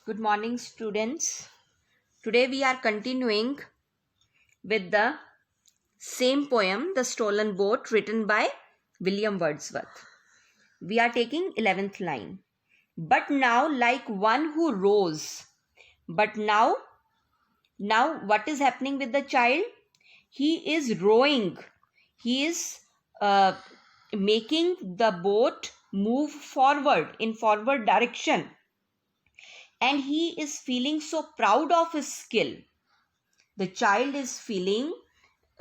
Good morning, students. Today we are continuing with the same poem, The Stolen Boat, written by William Wordsworth. We are taking 11th line. But now, like one who rose. But now what is happening with the child? He is rowing. He is making the boat move forward in forward direction. And he is feeling so proud of his skill. The child is feeling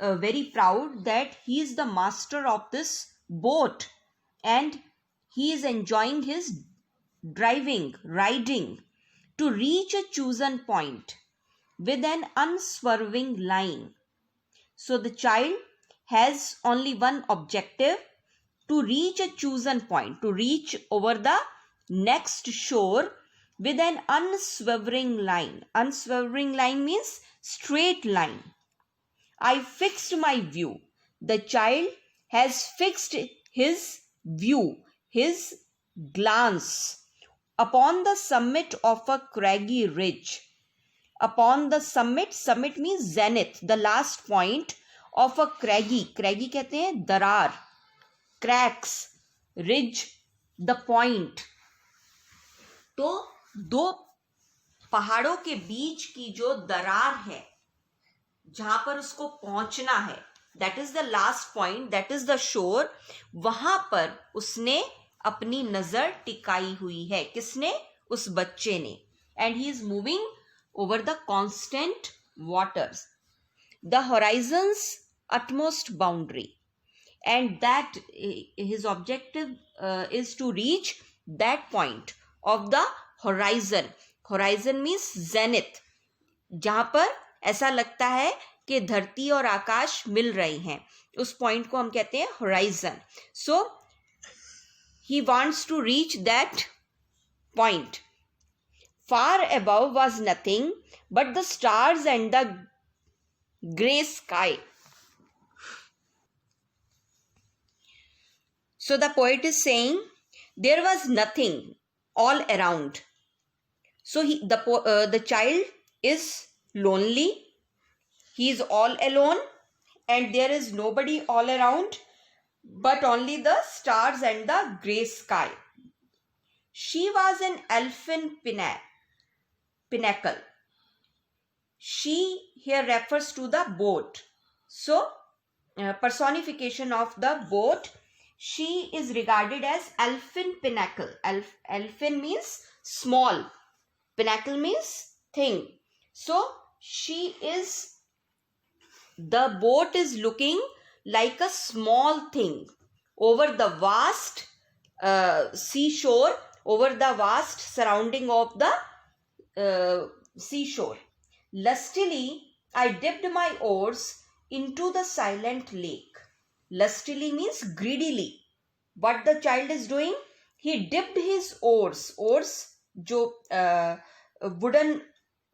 very proud that he is the master of this boat and he is enjoying his riding to reach a chosen point with an unswerving line. So the child has only one objective: to reach a chosen point, to reach over the next shore with an unswerving line. Unswerving line means straight line. I fixed my view. The child has fixed his view, his glance upon the summit of a craggy ridge. Upon the summit means zenith, the last point of a craggy कहते हैं दरार, cracks, ridge, the point. तो दो पहाड़ों के बीच की जो दरार है जहां पर उसको पहुंचना है, that is the last point, that is the shore, वहां पर उसने अपनी नजर टिकाई हुई है. किसने? उस बच्चे ने. And he is moving over the constant waters, the Horizons utmost boundary, and that his objective is to reach that point of the horizon. Horizon means zenith, जहां पर ऐसा लगता है कि धरती और आकाश मिल रहे हैं. उस पॉइंट को हम कहते हैं horizon. So he wants to reach that point. Far above was nothing but the stars and the grey sky. So the poet is saying there was nothing all around. So the child is lonely. He is all alone and there is nobody all around but only the stars and the grey sky. She was an elfin pinnacle. She here refers to the boat. So personification of the boat. She is regarded as elfin pinnacle. Elfin means small. Pinnacle means thing. So the boat is looking like a small thing over the vast seashore, over the vast surrounding of the seashore. Lustily, I dipped my oars into the silent lake. Lustily means greedily. What the child is doing? He dipped his oars. Oars जो wooden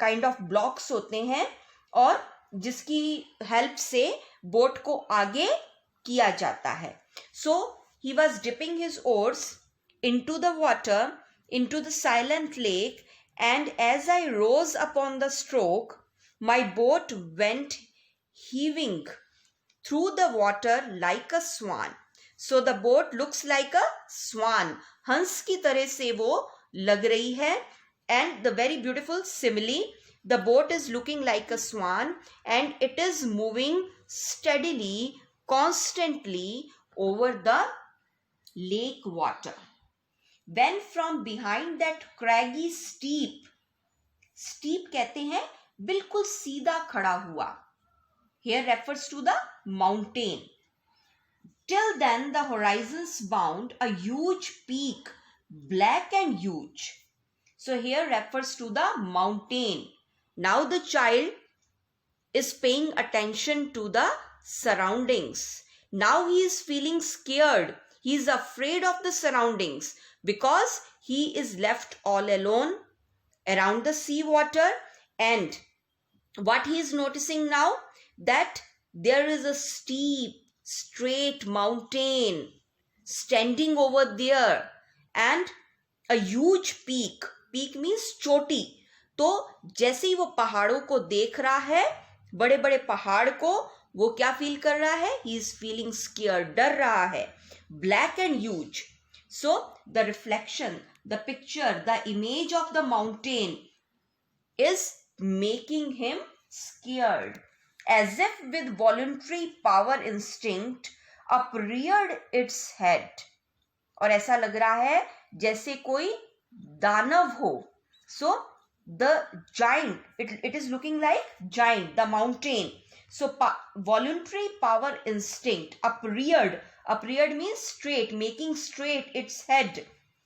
kind of blocks होते हैं और जिसकी help से boat को आगे किया जाता है. So he was dipping his oars into the water, into the silent lake, and as I rose upon the stroke, my boat went heaving through the water like a swan. So the boat looks like a swan. हंस की तरह से वो लग रही है. And the very beautiful simile, the boat is looking like a swan and it is moving steadily, constantly over the lake water. When from behind that craggy steep कहते हैं बिल्कुल सीधा खड़ा हुआ. Here refers to the mountain. Till then the horizons bound a huge peak, black and huge. So here refers to the mountain. Now the child is paying attention to the surroundings. Now he is feeling scared. He is afraid of the surroundings because he is left all alone around the sea water. And what he is noticing now? That there is a steep, straight mountain standing over there and a huge peak. Peak means choti. तो जैसे ही वो पहाड़ों को देख रहा है, बड़े बड़े पहाड़ को, वो क्या फील कर रहा है? ही इज फीलिंग स्केयर, डर रहा है. Black and huge. So the reflection, the picture, the image of the mountain is making him scared. As if with voluntary power instinct upreared its head. और ऐसा लग रहा है जैसे कोई दानव हो. So the giant, it is looking like giant, the mountain. So voluntary power instinct upreared. Upreared means straight, making straight its head.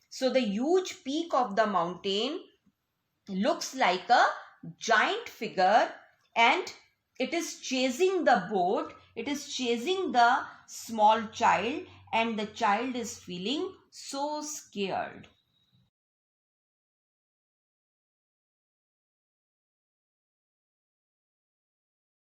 So the huge peak of the mountain looks like a giant figure, and it is chasing the boat, it is chasing the small child, and the child is feeling so scared.